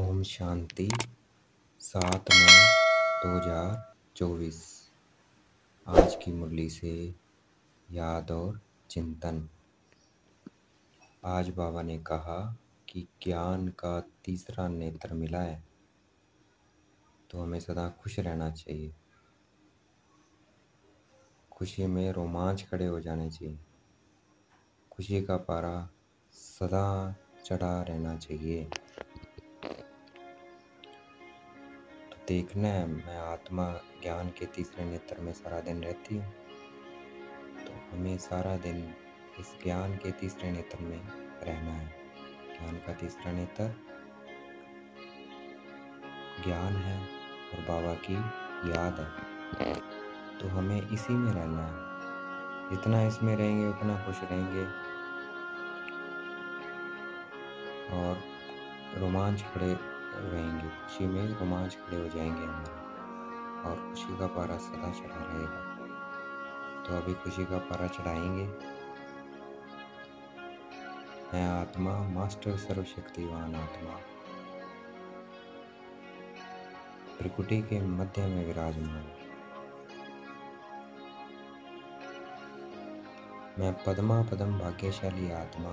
ओम शांति। 7/9/2024। आज की मुरली से याद और चिंतन। आज बाबा ने कहा कि ज्ञान का तीसरा नेत्र मिला है तो हमें सदा खुश रहना चाहिए। खुशी में रोमांच खड़े हो जाने चाहिए। खुशी का पारा सदा चढ़ा रहना चाहिए। तो देखना है, मैं आत्मा ज्ञान के तीसरे नेत्र में सारा दिन रहती हूँ, तो हमें सारा दिन इस ज्ञान के तीसरे नेत्र में रहना है। ज्ञान का तीसरा नेत्र ज्ञान है और बाबा की याद है, तो हमें इसी में रहना है। जितना इसमें रहेंगे उतना खुश रहेंगे और रोमांच खड़े रहेंगे। खुशी में रोमांच खड़े हो जाएंगे हमारे, और खुशी का पारा सदा चढ़ा रहेगा। तो अभी खुशी का पारा चढ़ाएंगे। मैं आत्मा मास्टर सर्वशक्तिवान आत्मा प्रकृति के मध्य में विराजमान। मैं पद्मा पदम भाग्यशाली आत्मा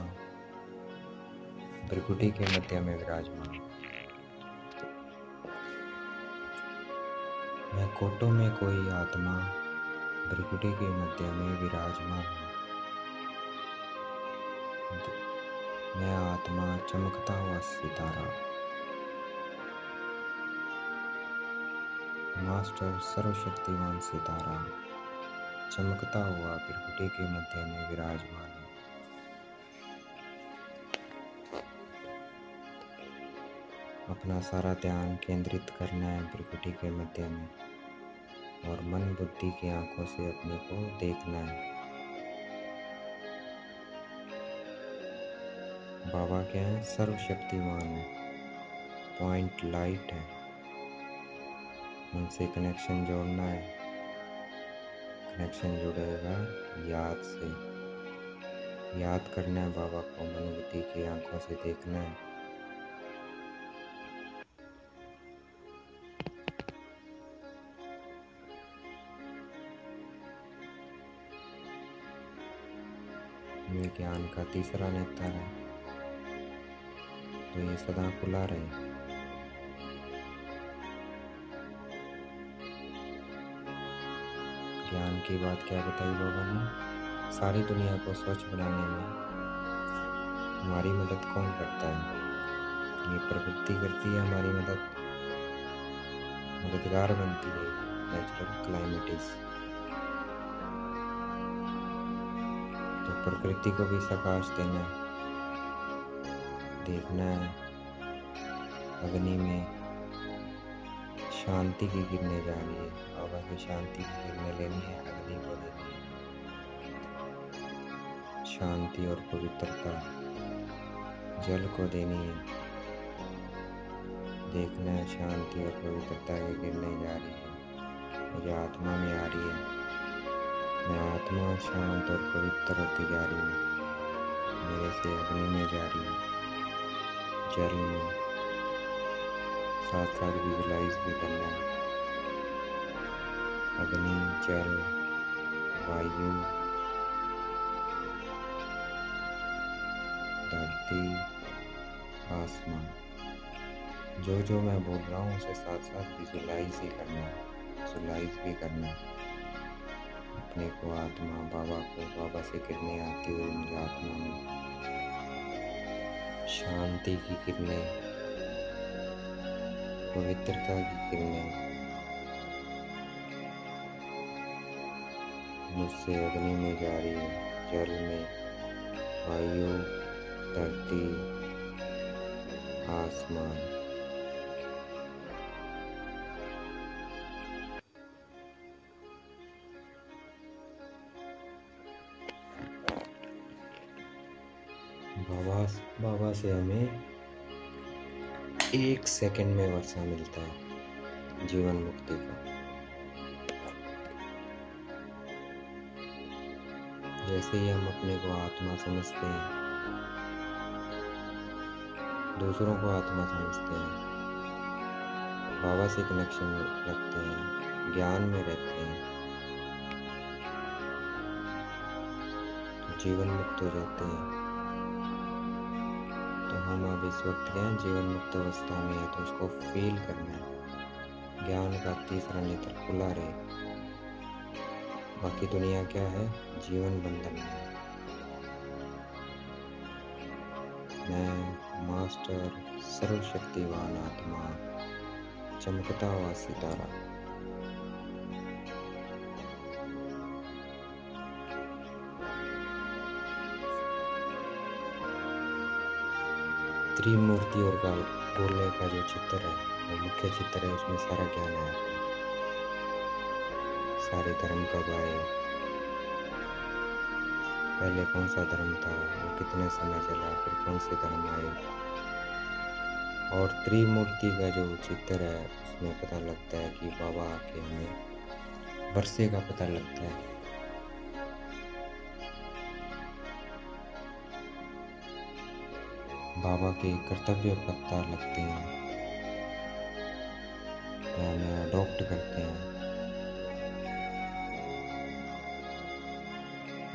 प्रकृति के मध्य में विराजमान। मैं कोटों में कोई आत्मा प्रकृति के मध्य में विराजमान हूँ। मैं आत्मा चमकता हुआ सितारा मास्टर सर्वशक्तिवान सितारा चमकता हुआ प्रकृति के मध्य में विराजमान है। अपना सारा ध्यान केंद्रित करना है प्रकृति के मध्य में, और मन बुद्धि की आंखों से अपने को देखना है। बाबा क्या है? सर्वशक्तिमान है, पॉइंट लाइट है। उनसे कनेक्शन जोड़ना है। कनेक्शन जुड़ेगा याद से। याद करना है बाबा को, मन बुद्धि की आंखों से देखना है। ये ज्ञान का तीसरा नेत्र है, तो ये सदा खुला रहे। ज्ञान की बात क्या बताई बाबा ने? सारी दुनिया को स्वच्छ बनाने में हमारी मदद कौन करता है? ये प्रकृति करती है हमारी मदद, मददगार बनती है। नेचुरल क्लाइमेटिस, तो प्रकृति को भी प्रकाश देना है। देखना है अग्नि में शांति की किरणें जा रही है। बाबा की शांति की किरणें लेनी है, अग्नि को देनी है। शांति और पवित्रता जल को देनी है। देखना है शांति और पवित्रता की किरणें जा रही है, मुझे आत्मा में आ रही है। मैं आत्मा शांत और पवित्र होती जा रही हूँ। मेरे से अग्नि में जा रही हूँ, जल में। साथ साथ विजुलाइज भी करना है। अग्नि, जल, वायु, धरती, आसमान, जो मैं बोल रहा हूँ उसे साथ साथ विजुलाइज ही करना है। विजुलाइज भी करना है अपने को, आत्मा बाबा को। बाबा से किरणें आती हुई मुझे आत्मा में शांति की किरणें, पवित्रता की किरणें मुझसे अग्नि में जा रही है, जल में, वायु, धरती, आसमान। बाबा से हमें 1 सेकंड में वर्षा मिलता है जीवन मुक्ति का। जैसे ही हम अपने को आत्मा समझते हैं, दूसरों को आत्मा समझते हैं, बाबा से कनेक्शन रखते हैं, ज्ञान में रहते हैं, तो जीवन मुक्त हो जाते हैं। तो हम अब इस वक्त क्या है, जीवन मुक्त अवस्था में है, तो उसको फील करना है। ज्ञान का तीसरा नेत्र खुला रहे। बाकी दुनिया क्या है, जीवन बंधन में। मैं मास्टर सर्वशक्तिवान आत्मा, चमकता हुआ सितारा। त्रिमूर्ति और गोले का जो चित्र है, वो मुख्य चित्र है, उसमें सारा ज्ञान है। सारे धर्म कब आए, पहले कौन सा धर्म था, वो कितने समय चला, फिर कौन से धर्म आए, और त्रिमूर्ति का जो चित्र है, उसमें पता लगता है कि बाबा आके हमें वर्षे का पता लगता है। बाबा के कर्तव्य पता लगते हैं, तो हमें अडॉप्ट करते हैं।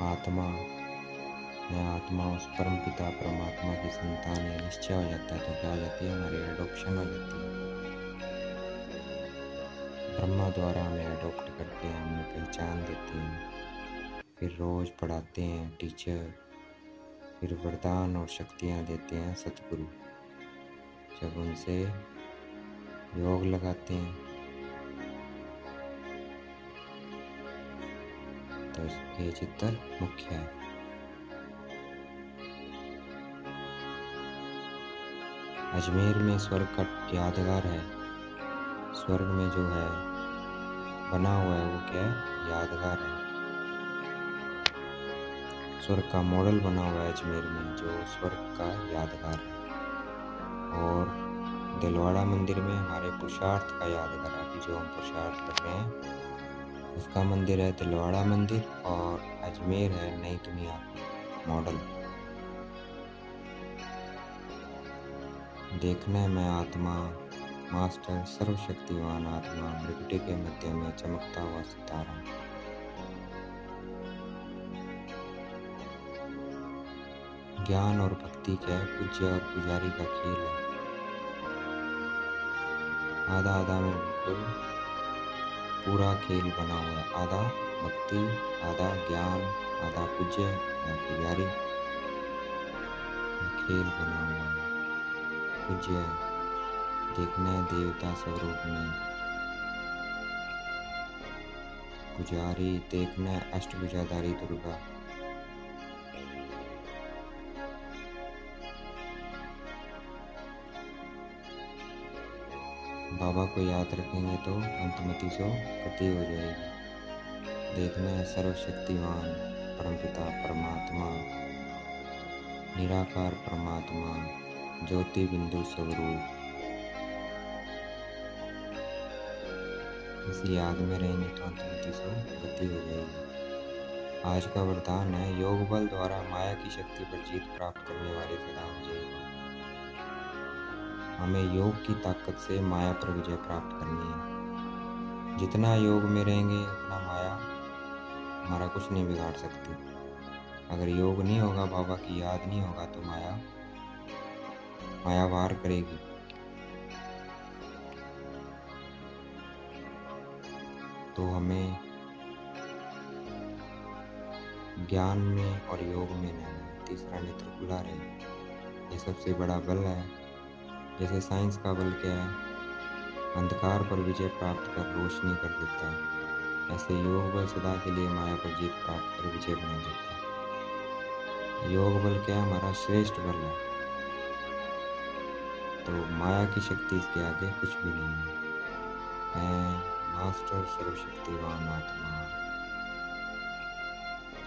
आत्मा, मैं आत्मा उस परम पिता परमात्मा की संतान है, निश्चय हो जाता है, तो क्या हो जाती है, हमारी एडॉप्शन हो जाती है। ब्रह्मा द्वारा हमें अडॉप्ट करते हैं, हमें पहचान देते हैं, फिर रोज पढ़ाते हैं टीचर, फिर वरदान और शक्तियाँ देते हैं सतगुरु। जब उनसे योग लगाते हैं तो ये चित्र मुख्य है। अजमेर में स्वर्ग का यादगार है। स्वर्ग में जो है बना हुआ है, वो क्या है, यादगार है। स्वर्ग का मॉडल बना हुआ है अजमेर में, जो स्वर्ग का यादगार है। और दिलवाड़ा मंदिर में हमारे पुरुषार्थ का यादगार है। अभी जो हम पुरुषार्थ कर रहे हैं, उसका मंदिर है दिलवाड़ा मंदिर, और अजमेर है नई दुनिया मॉडल। देखना है मैं आत्मा, मास्टर सर्वशक्तिवान आत्मा, मृगटे के मध्य में चमकता हुआ सितारा। ज्ञान और भक्ति क्या है, पूज्य और पुजारी का खेल है। आधा आधा में बिल्कुल पूरा खेल बना हुआ है। आधा भक्ति, आधा ज्ञान, आधा पूज्य या पुजारी, खेल बना हुआ है। पूज्य देखना है देवता स्वरूप में, पुजारी देखना है अष्टभुजाधारी दुर्गा। बाबा को याद रखेंगे तो अंतमति सो गति हो जाएगी। देखना है सर्वशक्तिवान परमपिता परमात्मा, निराकार परमात्मा, ज्योति बिंदु स्वरूप। इस याद में रहेंगे तो अंतमति सो गति हो जाएगी। आज का वरदान है, योग बल द्वारा माया की शक्ति पर जीत प्राप्त करने वाले सदा हो जाएगी। हमें योग की ताकत से माया पर विजय प्राप्त करनी है। जितना योग में रहेंगे उतना माया हमारा कुछ नहीं बिगाड़ सकती। अगर योग नहीं होगा, बाबा की याद नहीं होगा, तो माया वार करेगी। तो हमें ज्ञान में और योग में रहना है। तीसरा नेत्र खुला रहे, ये सबसे बड़ा बल है। जैसे साइंस का बल क्या है, अंधकार पर विजय प्राप्त कर रोशनी कर देता है, ऐसे योग बल सदा के लिए माया पर जीत प्राप्त कर विजय बना देता है। योग बल क्या है, हमारा श्रेष्ठ बल है। तो माया की शक्ति इसके आगे कुछ भी नहीं है। मैं मास्टर सर्वशक्तिवान आत्मा,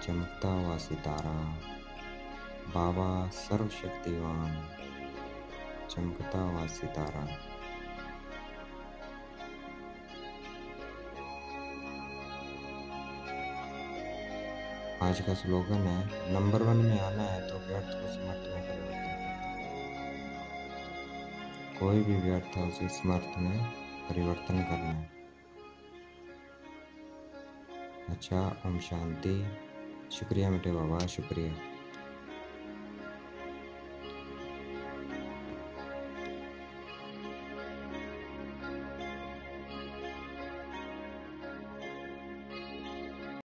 चमकता हुआ सितारा, बाबा सर्वशक्तिवान, चमकता हुआ सितारा। आज का स्लोगन है, नंबर 1 में आना है तो व्यर्थ को समर्थ में परिवर्तन करना। कोई भी व्यर्थ है उसे समर्थ में परिवर्तन करना है। अच्छा, ओम शांति। शुक्रिया मीठे बाबा, शुक्रिया।